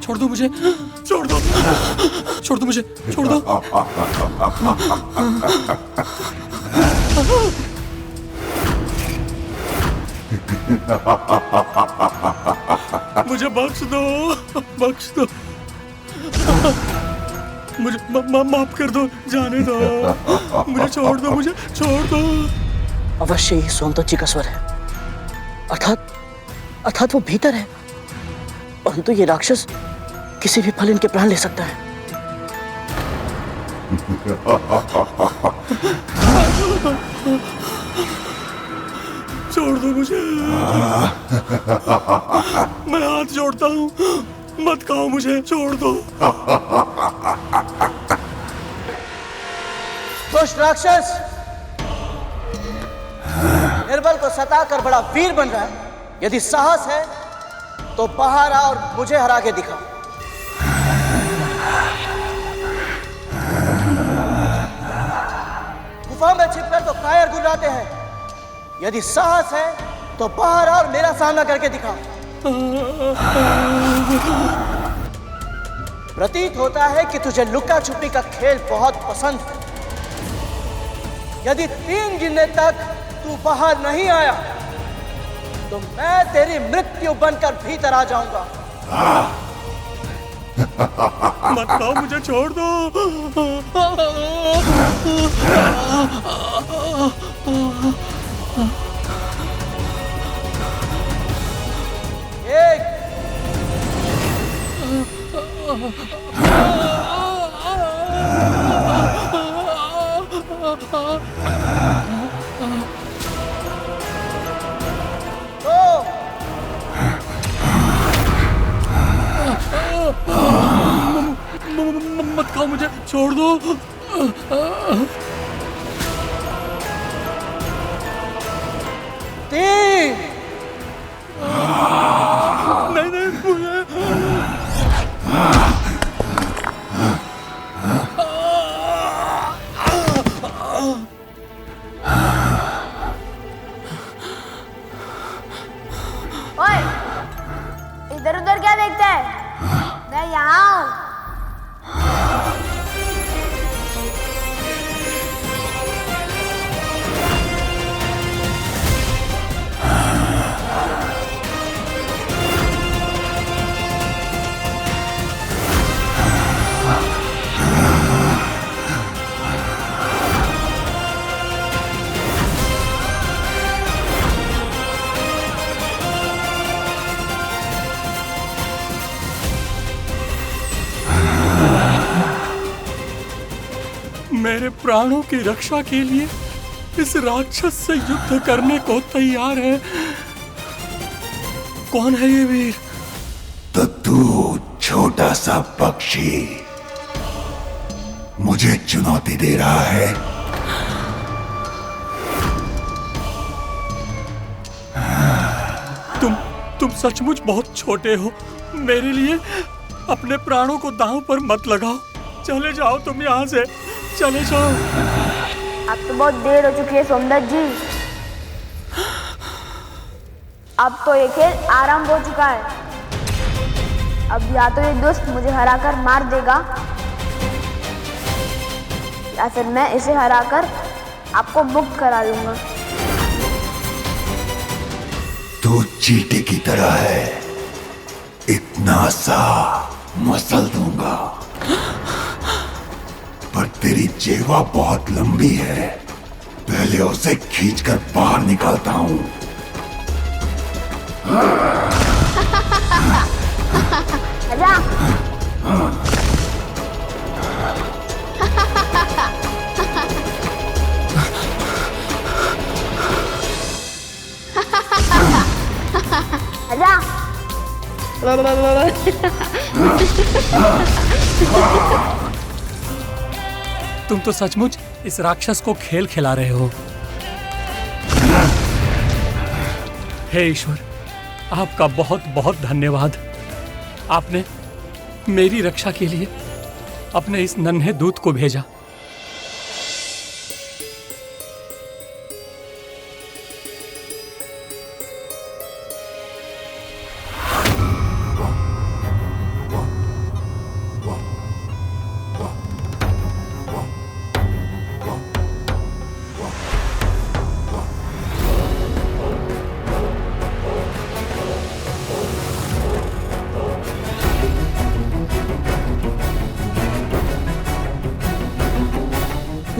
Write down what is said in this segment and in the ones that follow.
छोड़ दो मुझे, छोड़ दो, छोड़ दो मुझे, छोड़ दो। मुझे बख्श दो, बख्श दो, मुझे माफ कर दो, जाने दो, मुझे छोड़ दो, मुझे छोड़ दो। अवश्य ही सौंदर्य जी का स्वर है, अर्थात वो भीतर है, परंतु ये राक्षस किसी भी पल इनके प्राण ले सकता है। छोड़ दो मुझे, मैं हाथ जोड़ता हूँ, मत खाओ मुझे, छोड़ दो। दुष्ट राक्षस निर्बल को सताकर बड़ा वीर बन रहा है। यदि साहस है तो बाहर आ और मुझे हरा के दिखा। गुफा में छिपकर तो कायर गुर्राते हैं, यदि साहस है तो बाहर आ और मेरा सामना करके दिखा। प्रतीत होता है कि तुझे लुका छुपी का खेल बहुत पसंद है। यदि 3 गिनने तक तू बाहर नहीं आया तो मैं तेरी मृत्यु बनकर भीतर आ जाऊंगा। मत खाओ मुझे, छोड़ दो। एक मत खाओ मुझे, छोड़ दो। तीन नहीं नहीं मुझे। ओए, इधर उधर क्या देखता है? मैं यहाँ हूँ। मेरे प्राणों की रक्षा के लिए इस राक्षस से युद्ध करने को तैयार है। कौन है ये वीर? तो तू छोटा सा पक्षी मुझे चुनौती दे रहा है। तुम सचमुच बहुत छोटे हो। मेरे लिए अपने प्राणों को दांव पर मत लगाओ। चले जाओ तुम यहाँ से, चले जाओ। अब तो बहुत देर हो चुकी है सौंदर्य जी। अब तो ये खेल आरंभ हो चुका है। अब या तो ये दुष्ट मुझे हराकर मार देगा या फिर मैं इसे हराकर आपको मुक्त करा लूंगा। तू चींटी की तरह है, इतना सा मसल दूंगा, पर तेरी जेवा बहुत लंबी है। पहले उसे खींचकर बाहर निकालता हूं। आजा। आजा। तुम तो सचमुच इस राक्षस को खेल खिला रहे हो। हे ईश्वर, आपका बहुत बहुत धन्यवाद। आपने मेरी रक्षा के लिए अपने इस नन्हे दूत को भेजा।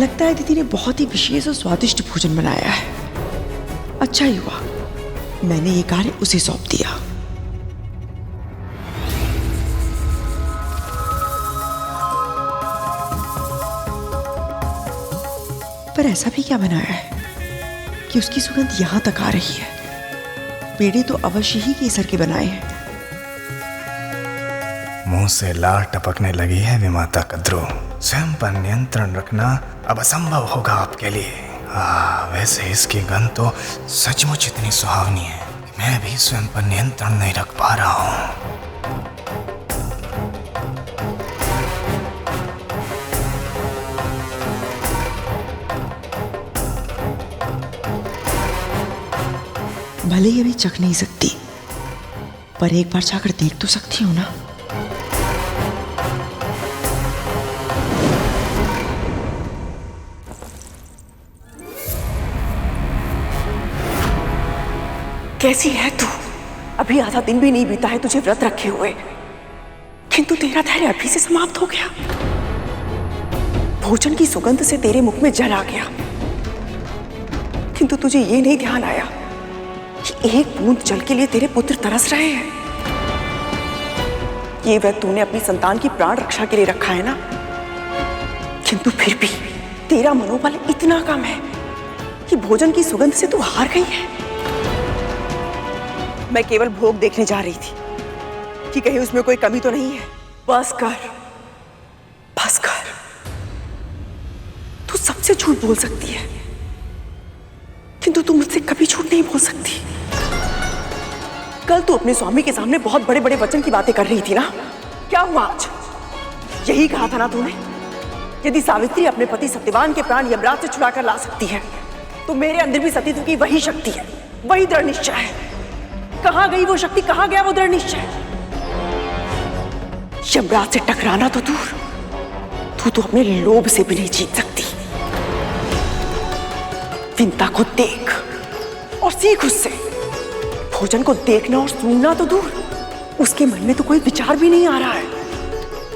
लगता है दीदी ने बहुत ही विशेष और स्वादिष्ट भोजन बनाया है। अच्छा ही हुआ मैंने ये कार्य उसे सौंप दिया। पर ऐसा भी क्या बनाया है कि उसकी सुगंध यहां तक आ रही है? पेड़े तो अवश्य ही केसर के बनाए हैं। मुंह से लार टपकने लगी है विमाता कद्रू। स्वयं पर नियंत्रण रखना अब असंभव होगा आपके लिए। वैसे इसकी गंध तो सचमुच इतनी सुहावनी है कि मैं भी स्वयं पर नियंत्रण नहीं रख पा रहा हूँ। भले ही अभी चख नहीं सकती, पर एक बार जाकर देख तो सकती हूँ ना। कैसी है तू? अभी आधा दिन भी नहीं बीता है तुझे व्रत रखे हुए, किंतु तेरा धैर्य अभी से समाप्त हो गया। भोजन की सुगंध से तेरे मुख में जल आ गया, किंतु तुझे ये नहीं ध्यान आया कि एक बूंद जल के लिए तेरे पुत्र तरस रहे हैं। ये व्रत तूने अपनी संतान की प्राण रक्षा के लिए रखा है ना, किंतु फिर भी तेरा मनोबल इतना कम है कि भोजन की सुगंध से तू हार गई है। मैं केवल भोग देखने जा रही थी कि कहीं उसमें कोई कमी तो नहीं है। बस कर, बस कर। तू सबसे झूठ बोल सकती है, किंतु तू मुझसे कभी झूठ नहीं बोल सकती। कल तू अपने स्वामी के सामने बहुत बड़े बड़े वचन की बातें कर रही थी ना, क्या हुआ आज? यही कहा था ना तूने, यदि सावित्री अपने पति सत्यवान के प्राण यमराज से छुड़ा कर ला सकती है तो मेरे अंदर भी सतीत्व की वही शक्ति है, वही दृढ़ निश्चय है। कहां गई वो शक्ति, कहां गया वो दृढ़ निश्चय? यमराज से टकराना तो दूर, तू तो अपने लोभ से भी नहीं जीत सकती। विंता को देख और सीख उससे। भोजन को देखना और सूंघना तो दूर, उसके मन में तो कोई विचार भी नहीं आ रहा है।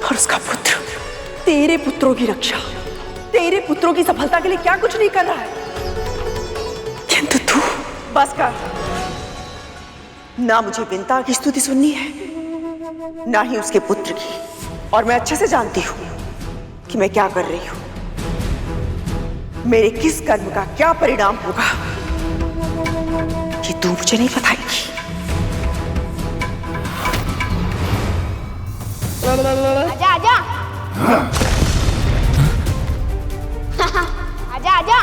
और उसका पुत्र, तेरे पुत्रों की रक्षा, तेरे पुत्रों की सफलता के लिए क्या कुछ नहीं कर रहा है। किंतु तू बस कर। ना मुझे विंता की स्तुति सुननी है, ना ही उसके पुत्र की। और मैं अच्छे से जानती हूं कि मैं क्या कर रही हूं, मेरे किस कर्म का क्या परिणाम होगा, ये तू मुझे नहीं बताएगी। आजा आजा आजा आजा।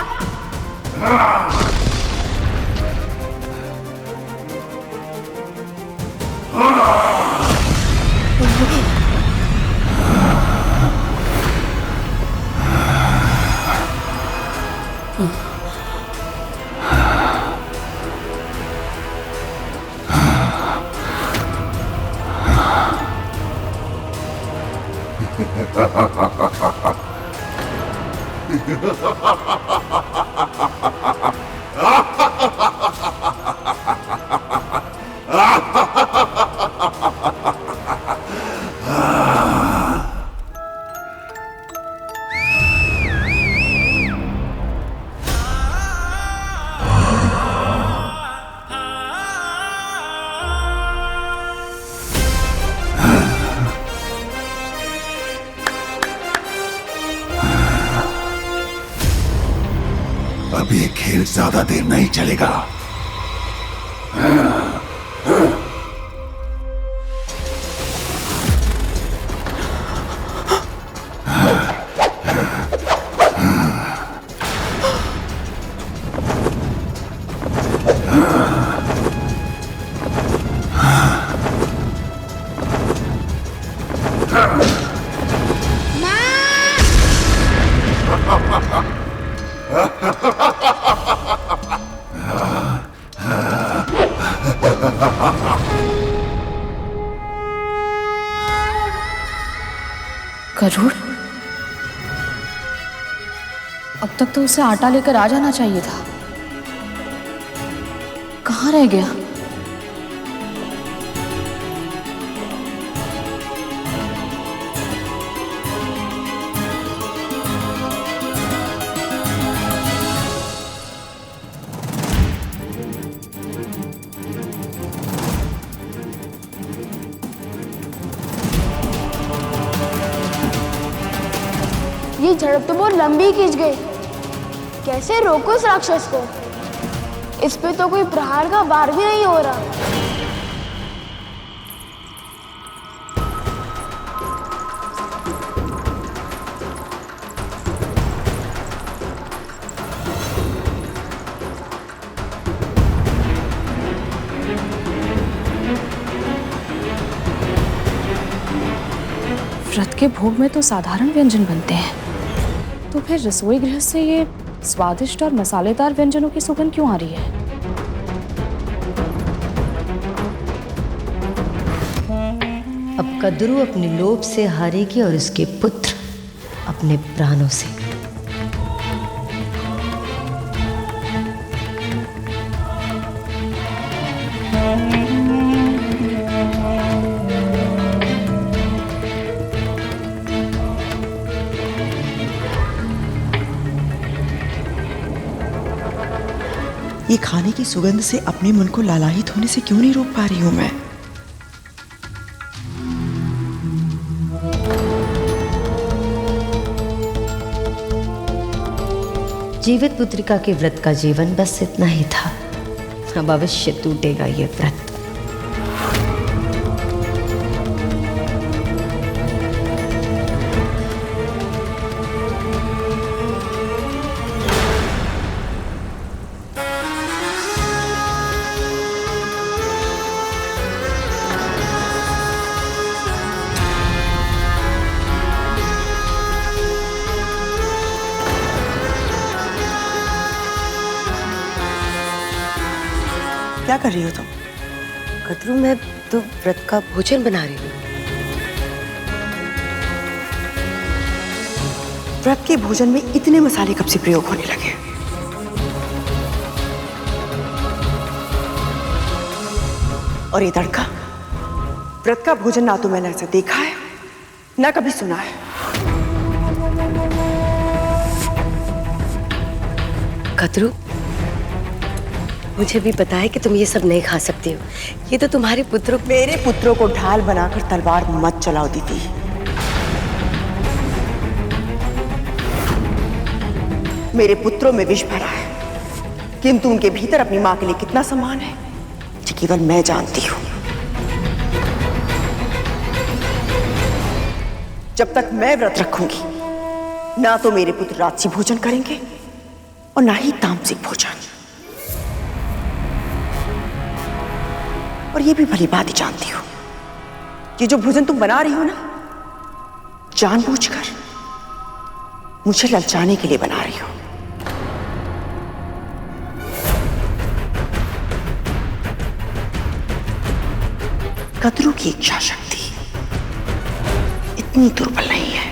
अब ये खेल ज्यादा देर नहीं चलेगा। गरुड़, अब तक तो उसे आटा लेकर आ जाना चाहिए था। कहाँ रह गया? झड़प तो बहुत लंबी खींच गई। कैसे रोको इस राक्षस को? इस पे तो कोई प्रहार का वार भी नहीं हो रहा। व्रत के भोग में तो साधारण व्यंजन बनते हैं, तो फिर रसोई गृह से ये स्वादिष्ट और मसालेदार व्यंजनों की सुगंध क्यों आ रही है? अब कद्रू अपने लोभ से हारेगी और उसके पुत्र अपने प्राणों से। ये खाने की सुगंध से अपने मन को लालायित होने से क्यों नहीं रोक पा रही हूं मैं? जीवित पुत्रिका के व्रत का जीवन बस इतना ही था। अब अवश्य टूटेगा ये व्रत। क्या कर रही हो तुम? कद्रू, मैं तो व्रत का भोजन बना रही हूँ। व्रत के भोजन में इतने मसाले कब से प्रयोग होने लगे? और ये तड़का? व्रत का भोजन ना तो मैंने ऐसा देखा है ना कभी सुना है। कद्रू, मुझे भी पता है कि तुम ये सब नहीं खा सकती हो। ये तो तुम्हारे पुत्रों मेरे पुत्रों को ढाल बनाकर तलवार मत चलाओ दीदी। मेरे पुत्रों में विष भरा है, किंतु उनके भीतर अपनी मां के लिए कितना सम्मान है ये केवल मैं जानती हूं। जब तक मैं व्रत रखूंगी, ना तो मेरे पुत्र राजसी भोजन करेंगे और ना ही तामसिक भोजन। और ये भी भली बात ही जानती हूं, ये जो भोजन तुम बना रही हो ना, जानबूझकर मुझे ललचाने के लिए बना रही हो। कद्रू की इच्छा शक्ति इतनी दुर्बल नहीं है।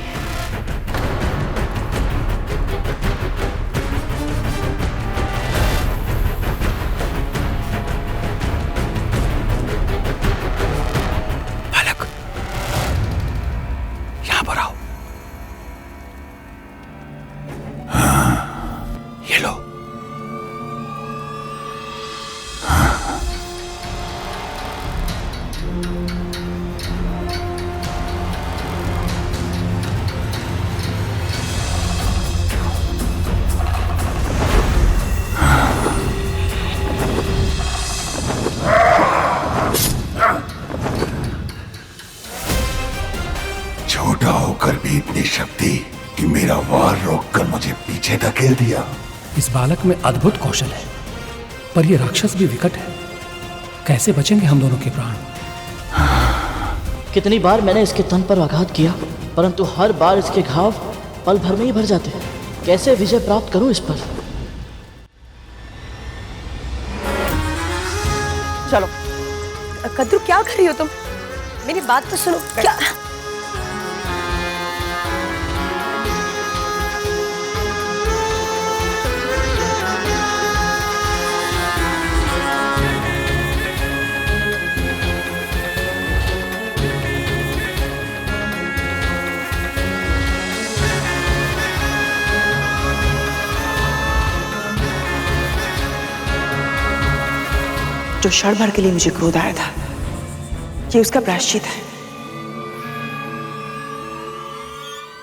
छोटा होकर भी इतनी शक्ति कि मेरा वार रोककर मुझे पीछे धकेल दिया। इस बालक में अद्भुत कौशल है, पर यह राक्षस भी विकट है। कैसे बचेंगे हम दोनों के प्राण? कितनी बार मैंने इसके तन पर आघात किया, परंतु हर बार इसके घाव पल भर में ही भर जाते हैं। कैसे विजय प्राप्त करूं इस पर? चलो। कद्रू, क्या कर रही हो तुम? मेरी बात तो सुनो। क्या? जो क्षण भर के लिए मुझे क्रोध आया था, ये उसका प्रायश्चित है।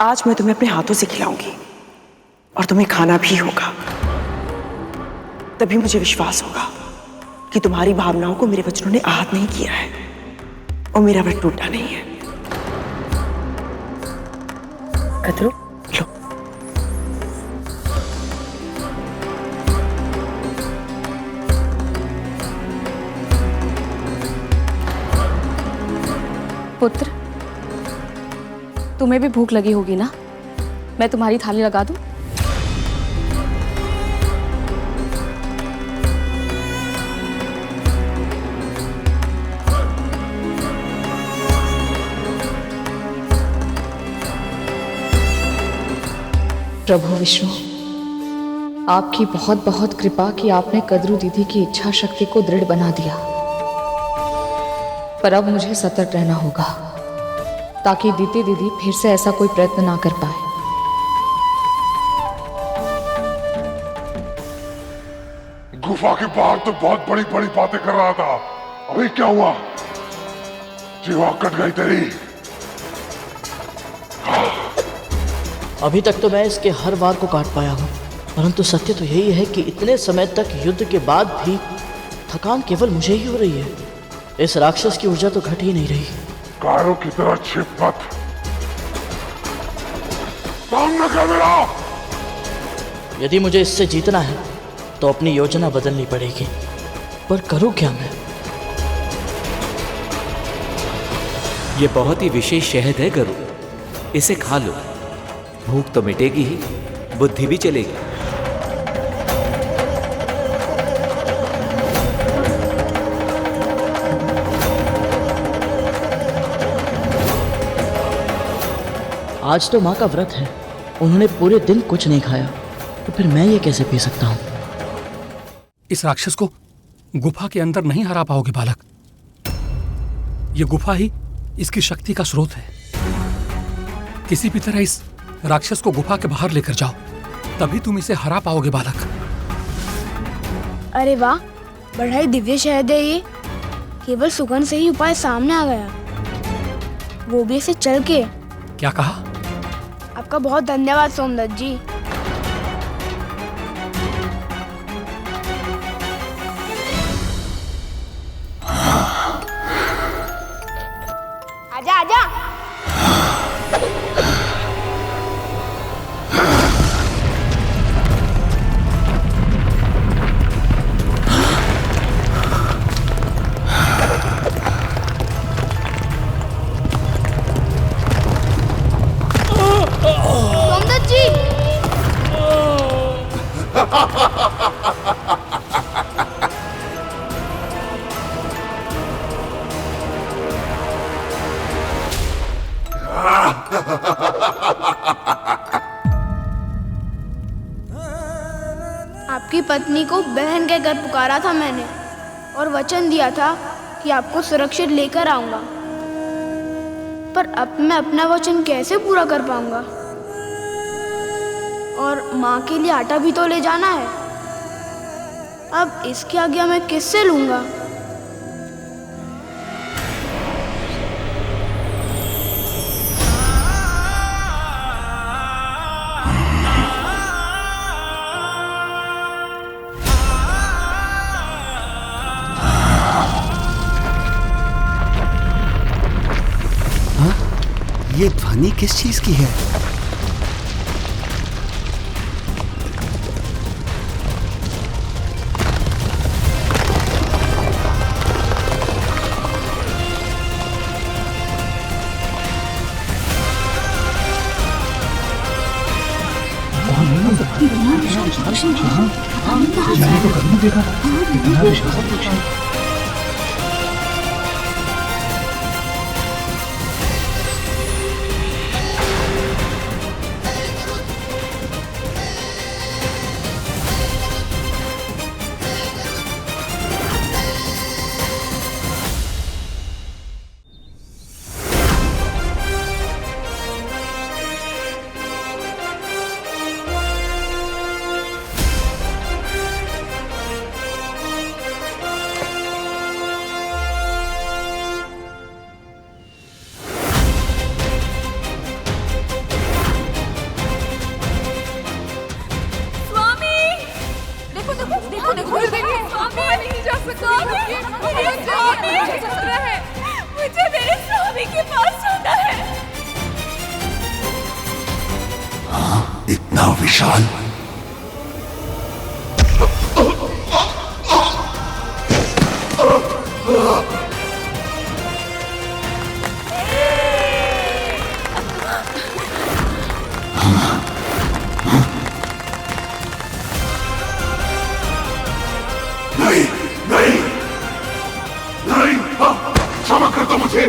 आज मैं तुम्हें अपने हाथों से खिलाऊंगी और तुम्हें खाना भी होगा। तभी मुझे विश्वास होगा कि तुम्हारी भावनाओं को मेरे वचनों ने आहत नहीं किया है और मेरा व्रत टूटा नहीं है। कदरू, लो। पुत्र, तुम्हें भी भूख लगी होगी ना? मैं तुम्हारी थाली लगा दूं? प्रभु विष्णु, आपकी बहुत बहुत कृपा कि आपने कद्रू दीदी की इच्छा शक्ति को दृढ़ बना दिया। पर अब मुझे सतर्क रहना होगा ताकि दीदी फिर से ऐसा कोई प्रयत्न ना कर पाए। गुफा के बाहर तो बहुत बड़ी बड़ी बातें कर रहा था, अभी क्या हुआ? जीवा कट गई तेरी। अभी तक तो मैं इसके हर वार को काट पाया हूँ, परंतु सत्य तो यही है कि इतने समय तक युद्ध के बाद भी थकान केवल मुझे ही हो रही है। इस राक्षस की ऊर्जा तो घट ही नहीं रही। कारों की तरह छिप मत, सामने कर मेरा। यदि मुझे इससे जीतना है तो अपनी योजना बदलनी पड़ेगी, पर करूँ क्या मैं? ये बहुत ही विशेष शहद है गरु, इसे खा लो। भूख तो मिटेगी ही, बुद्धि भी चलेगी। आज तो माँ का व्रत है, उन्होंने पूरे दिन कुछ नहीं खाया, तो फिर मैं ये कैसे पी सकता हूँ? इस राक्षस को गुफा के अंदर नहीं हरा पाओगे बालक। ये गुफा ही इसकी शक्ति का स्रोत है। किसी भी तरह इस राक्षस को गुफा के बाहर लेकर जाओ, तभी तुम इसे हरा पाओगे बालक। अरे वाह, बड़ा ही दिव्य शहद है ये। केवल सुगंध से ही उपाय सामने आ गया, वो भी ऐसे चल के। क्या कहा? आपका बहुत धन्यवाद सोमदत्त जी। आजा आजा। सोमदत्त जी। आपकी पत्नी को बहन कहकर पुकारा था मैंने और वचन दिया था कि आपको सुरक्षित लेकर आऊंगा, पर अब मैं अपना वचन कैसे पूरा कर पाऊंगा? और माँ के लिए आटा भी तो ले जाना है। अब इसकी आज्ञा मैं किससे लूंगा? ये ध्वनि किस चीज की है? मुझे मेरे स्वामी के पास जाना है। हाँ, इतना विशाल। नहीं नहीं नहीं, क्षमा कर दो मुझे।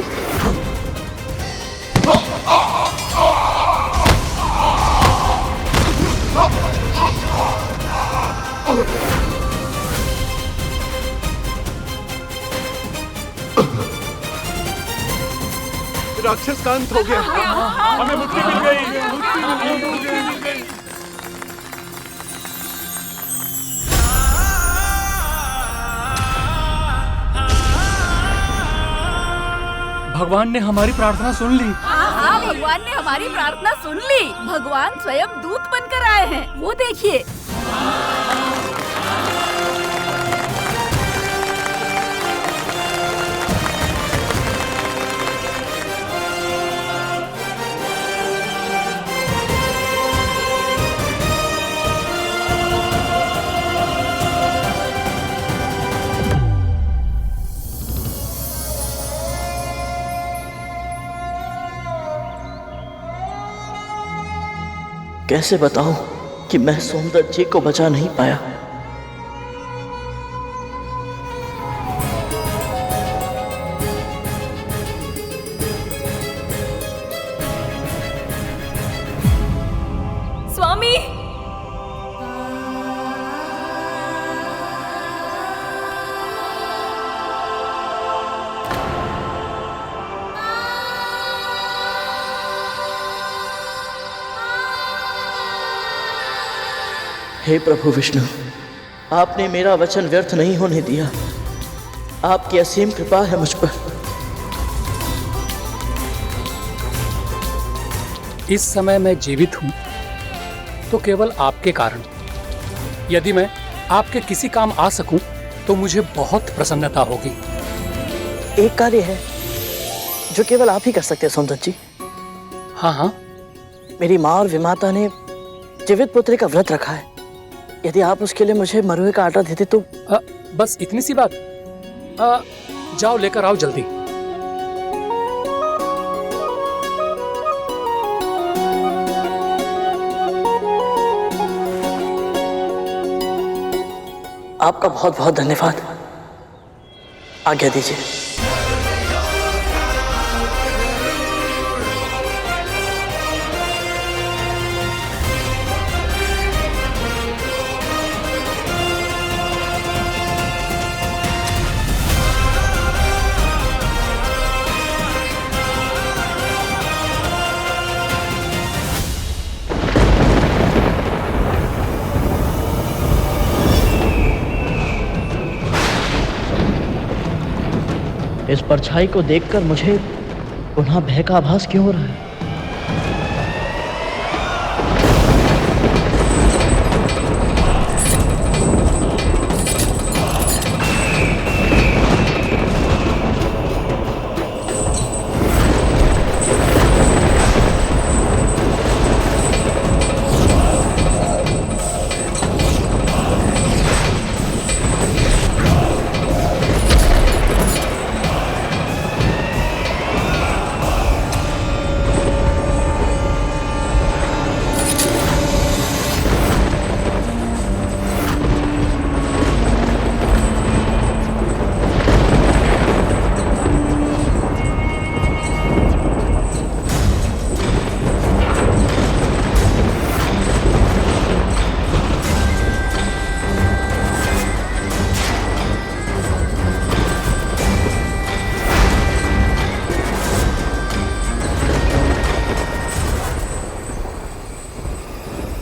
राक्षस का अंत हो गया। हमें मुक्ति मिल गई। भगवान ने हमारी प्रार्थना सुन ली। हाँ, भगवान ने हमारी प्रार्थना सुन ली। भगवान स्वयं दूत बनकर आए हैं, वो देखिए। कैसे बताऊं कि मैं सोमदत्त जी को बचा नहीं पाया। स्वामी, हे प्रभु विष्णु, आपने मेरा वचन व्यर्थ नहीं होने दिया। आपकी असीम कृपा है मुझ पर। इस समय मैं जीवित हूं तो केवल आपके कारण। यदि मैं आपके किसी काम आ सकूं तो मुझे बहुत प्रसन्नता होगी। एक कार्य है जो केवल आप ही कर सकते हैं सोमदत्त जी। हाँ हाँ। मेरी माँ और विमाता ने जीवित पुत्री का व्रत रखा है। यदि आप उसके लिए मुझे मरुए का आटा देते तो। बस इतनी सी बात। जाओ लेकर आओ जल्दी। आपका बहुत बहुत धन्यवाद। आज्ञा दीजिए। इस परछाई को देखकर मुझे पुनः भय का आभास क्यों हो रहा है?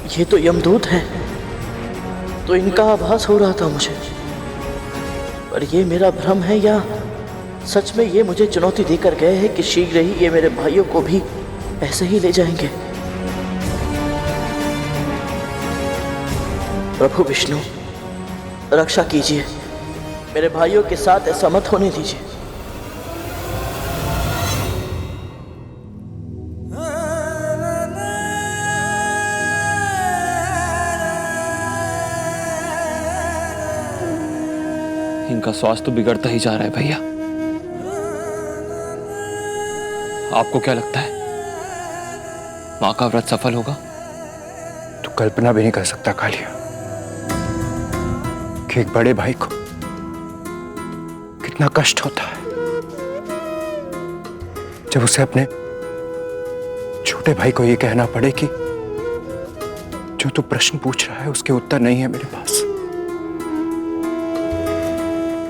ये तो यमदूत है, तो इनका आभास हो रहा था मुझे। पर ये मेरा भ्रम है या सच में ये मुझे चुनौती देकर गए हैं कि शीघ्र ही ये मेरे भाइयों को भी ऐसे ही ले जाएंगे। प्रभु विष्णु, रक्षा कीजिए, मेरे भाइयों के साथ ऐसा मत होने दीजिए। इनका स्वास्थ्य तो बिगड़ता ही जा रहा है भैया। आपको क्या लगता है मां का व्रत सफल होगा? तू कल्पना भी नहीं कर सकता कालिया कि एक बड़े भाई को कितना कष्ट होता है जब उसे अपने छोटे भाई को यह कहना पड़े कि जो तू प्रश्न पूछ रहा है उसके उत्तर नहीं है मेरे पास।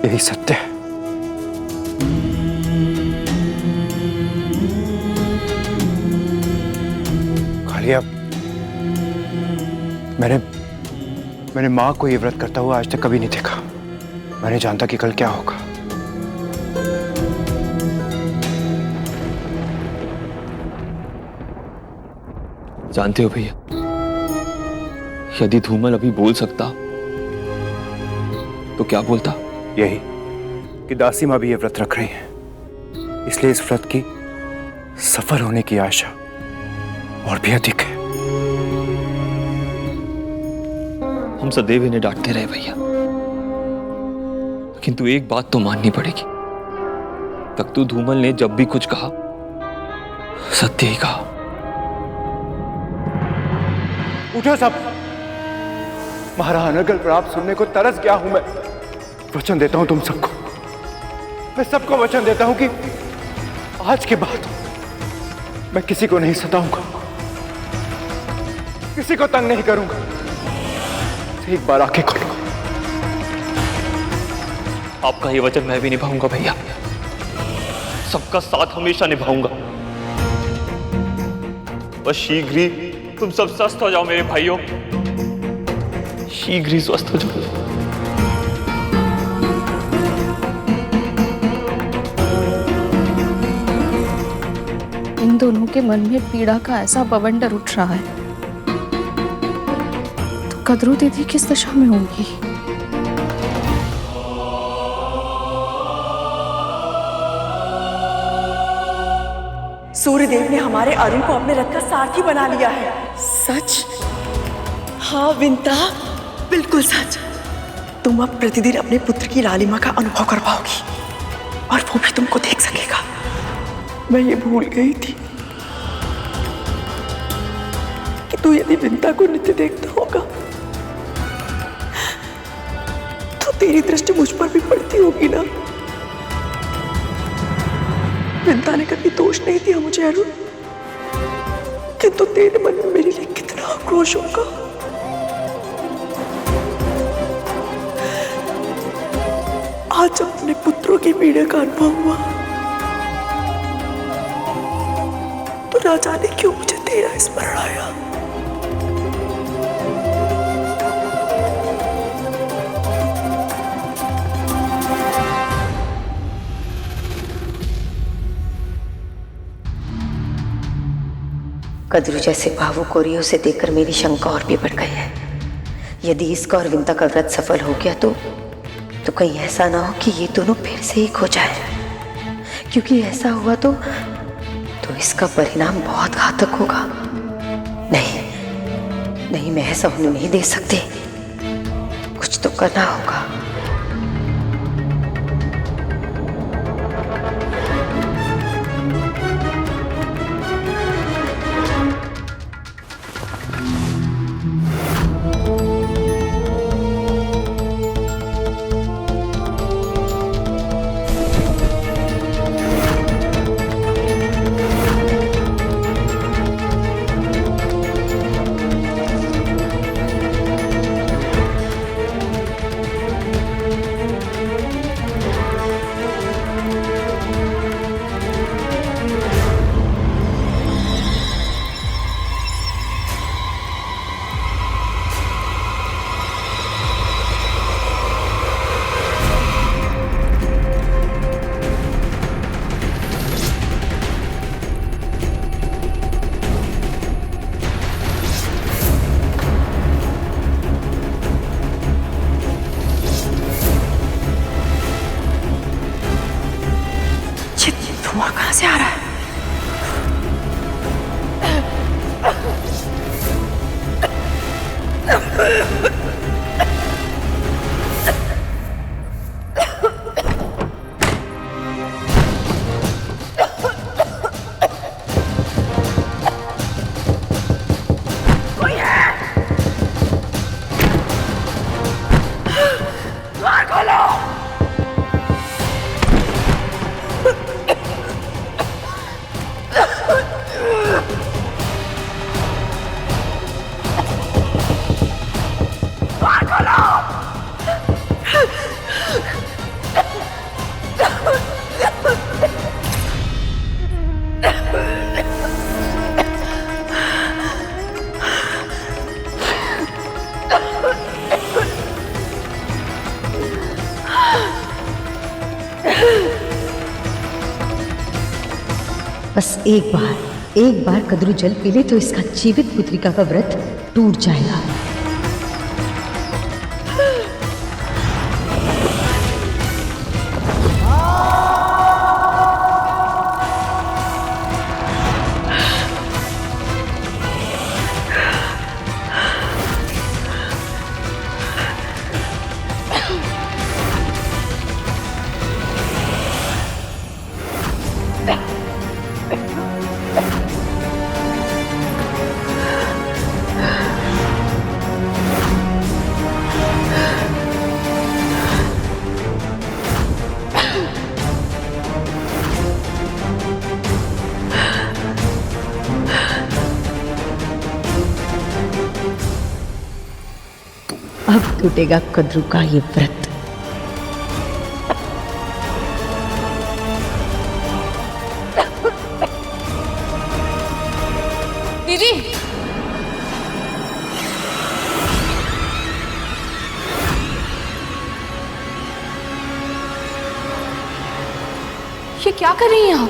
यही सत्य है। कालिया, मैंने मां को ये व्रत करता हुआ आज तक कभी नहीं देखा। मैं नहीं जानता कि कल क्या होगा। जानते हो भैया, यदि धूमल अभी बोल सकता तो क्या बोलता? यही कि दासी मां भी ये व्रत रख रही हैं, इसलिए इस व्रत की सफल होने की आशा और भी अधिक है। हम सदैव इन्हें डांटते रहे भैया, किंतु एक बात तो माननी पड़ेगी, तख्तू धूमल ने जब भी कुछ कहा सत्य ही कहा। उठो सब, महाराज अनर्गल प्राप्त सुनने को तरस गया हूं मैं। वचन देता हूं तुम सबको, मैं सबको वचन देता हूं कि आज के बाद मैं किसी को नहीं सताऊंगा, किसी को तंग नहीं करूंगा। एक बार आके खोलो। आपका ये वचन मैं भी निभाऊंगा भैया, सबका साथ हमेशा निभाऊंगा। बस शीघ्र ही तुम सब स्वस्थ हो जाओ मेरे भाइयों, शीघ्र ही स्वस्थ हो जाओ। इन दोनों के मन में पीड़ा का ऐसा बवंडर उठ रहा है, तो कद्रू दीदी किस दशा में होंगी? सूर्यदेव ने हमारे अरुण को अपने रथ का सारथी बना लिया है। सच? हाँ विंता, बिल्कुल सच। तुम अब प्रतिदिन अपने पुत्र की लालिमा का अनुभव कर पाओगी और वो भी तुमको देख सकेगा। मैं ये भूल गई थी कि तू यदि विंता को नित्य देखता होगा तो तेरी दृष्टि मुझ पर भी पड़ती होगी ना। विंता ने कभी दोष नहीं दिया मुझे अरुण, किंतु तेरे मन में मेरे लिए कितना आक्रोश होगा। आज अपने पुत्रों की पीड़ा का अनुभव हुआ तो ना जाने क्यों मुझे तेरा स्मरण आया। कद्रू जैसे भावुक और उसे देखकर मेरी शंका और भी बढ़ गई है। यदि इसका और विंता का व्रत सफल हो गया तो कहीं ऐसा ना हो कि ये दोनों फिर से एक हो जाए, क्योंकि ऐसा हुआ तो इसका परिणाम बहुत घातक होगा। नहीं, मैं ऐसा होने नहीं दे सकती। कुछ तो करना होगा। धुआं कहां से आ रहा है? बस एक बार कद्रू जल पी ले तो इसका जीवित पुत्रिका का व्रत टूट जाएगा। अब टूटेगा कद्रू का ये व्रत। दीदी, ये क्या कर रही हैं आप?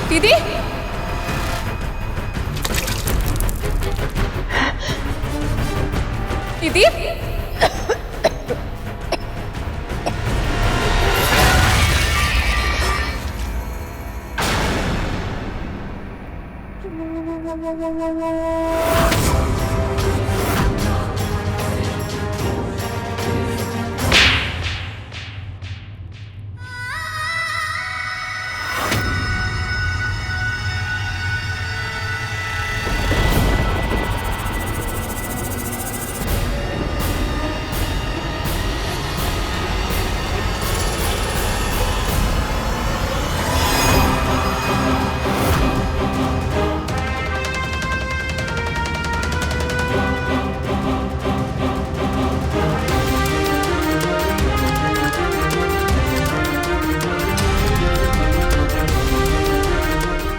दीदी, दीदी,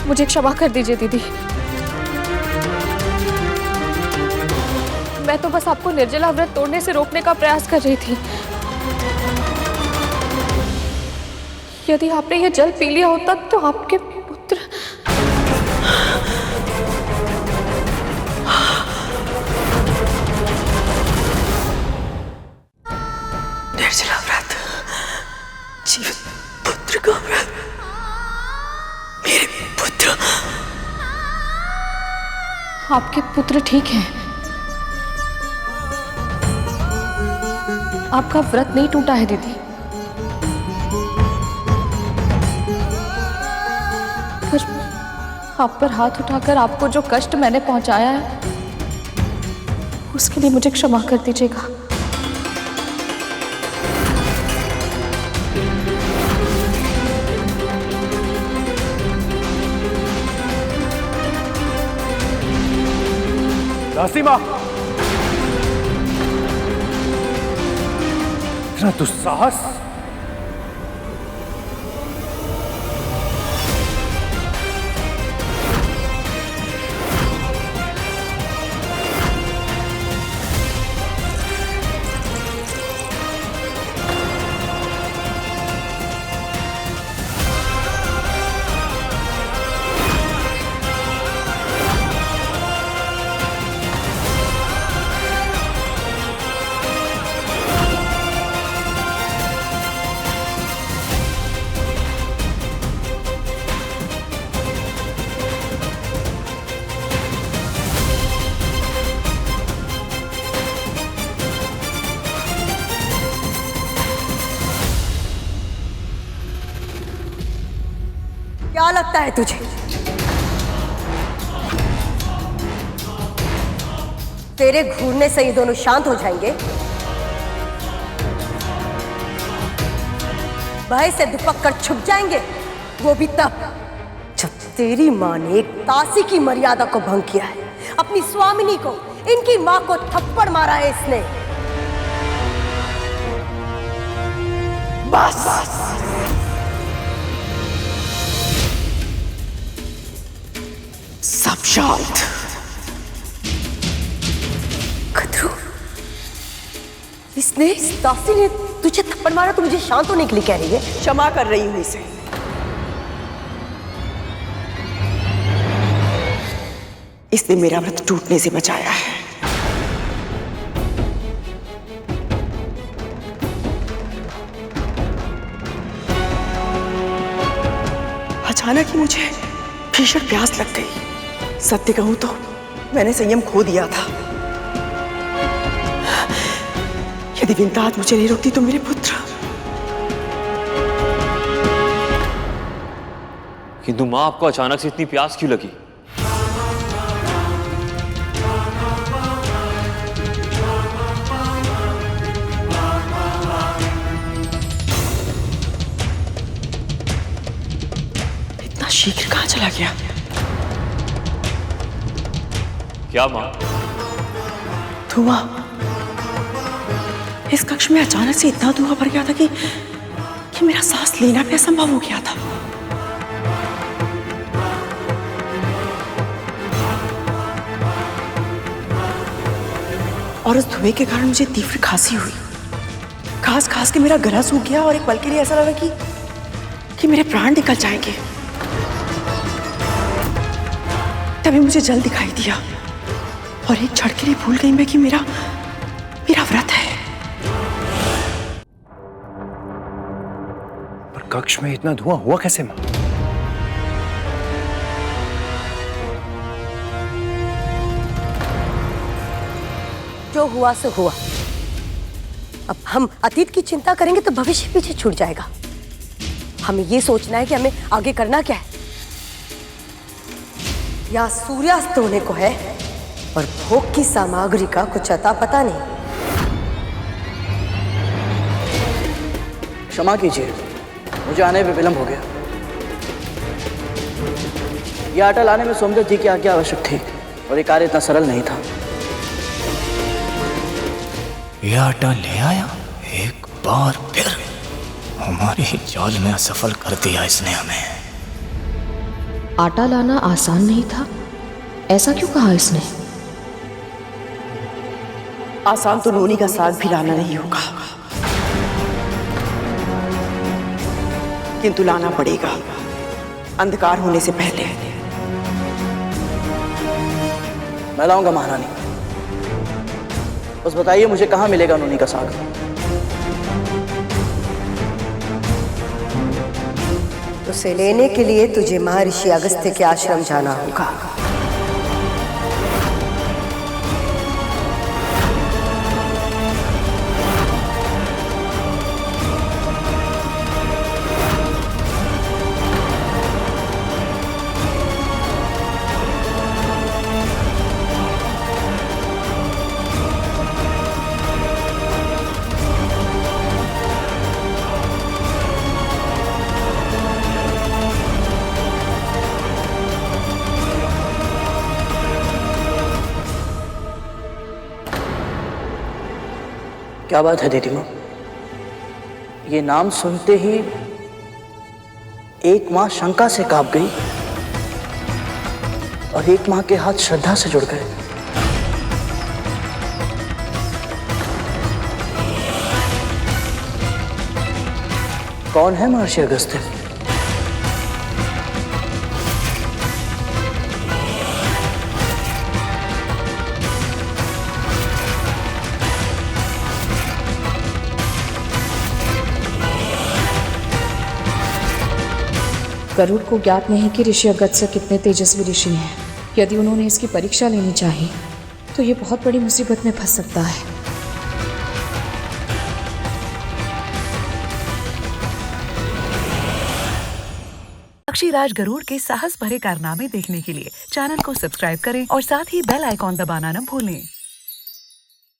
मुझे क्षमा कर दीजिए दीदी। मैं तो बस आपको निर्जला व्रत तोड़ने से रोकने का प्रयास कर रही थी। यदि आपने यह जल पी लिया होता तो आपके पुत्र निर्जला व्रत, जीवित पुत्र का व्रत, मेरे पुत्र। आपके पुत्र ठीक हैं। आपका व्रत नहीं टूटा है दीदी। पर आप पर हाथ उठाकर आपको जो कष्ट मैंने पहुंचाया है उसके लिए मुझे क्षमा कर दीजिएगा। दासी माँ, इतना दुस्साहस! क्या लगता है तुझे तेरे घूरने से ये दोनों शांत हो जाएंगे? भय से दुपक कर छुप जाएंगे, वो भी तब जब तेरी माँ ने एक दासी की मर्यादा को भंग किया है, अपनी स्वामिनी को, इनकी माँ को थप्पड़ मारा है इसने। बस सब शांत। खतरू, इसने, इस दासी ने तुझे थप्पड़ मारा तो मुझे शांत होने के लिए कह रही है? क्षमा कर रही हूं इसे। इसने मेरा व्रत टूटने से बचाया है। अचानक ही मुझे भीषण प्यास लग गई। सत्य कहूं तो मैंने संयम खो दिया था। यदि विंता आज मुझे नहीं रोकती तो मेरे पुत्र। किंतु मां, आपको अचानक से इतनी प्यास क्यों लगी? इतना शीघ्र कहां चला गया? क्या मां? धुआं। इस कक्ष में अचानक से इतना धुआं भर गया था कि मेरा सांस लेना भी असंभव हो गया था। और उस धुएं के कारण मुझे तीव्र खांसी हुई। खांस खांस के मेरा गला सूख गया और एक पल के लिए ऐसा लगा कि मेरे प्राण निकल जाएंगे। तभी मुझे जल दिखाई दिया और एक क्षण के लिए भूल गई मैं कि मेरा व्रत है। पर कक्ष में इतना धुआं हुआ कैसे मां? जो हुआ सो हुआ। अब हम अतीत की चिंता करेंगे तो भविष्य पीछे छूट जाएगा। हमें ये सोचना है कि हमें आगे करना क्या है। या सूर्यास्त होने को है और भोग की सामग्री का कुछ अता पता नहीं। क्षमा कीजिए, मुझे आने में विलंब हो गया। यह आटा लाने में सोमदत्त जी की आज्ञा आवश्यक थी और ये कार्य इतना सरल नहीं था। यह आटा ले आया, एक बार फिर हमारे ही जाल में असफल कर दिया इसने हमें। आटा लाना आसान नहीं था, ऐसा क्यों कहा इसने? आसान तो नोनी का साग भी लाना नहीं होगा, किंतु लाना पड़ेगा अंधकार होने से पहले। मैं लाऊंगा महारानी। बस बताइए मुझे कहाँ मिलेगा नोनी का साग? उसे लेने के लिए तुझे महर्षि अगस्त्य के आश्रम जाना होगा। क्या बात है दीदी माँ? ये नाम सुनते ही एक माँ शंका से कांप गई और एक माँ के हाथ श्रद्धा से जुड़ गए। कौन है महर्षि अगस्त्य? गरुड़ को ज्ञात नहीं कि ऋषि अगस्त्य कितने तेजस्वी ऋषि हैं। यदि उन्होंने इसकी परीक्षा लेनी चाहिए तो ये बहुत बड़ी मुसीबत में फंस सकता है। पक्षीराज गरुड़ के साहस भरे कारनामे देखने के लिए चैनल को सब्सक्राइब करें और साथ ही बेल आइकॉन दबाना न भूलें।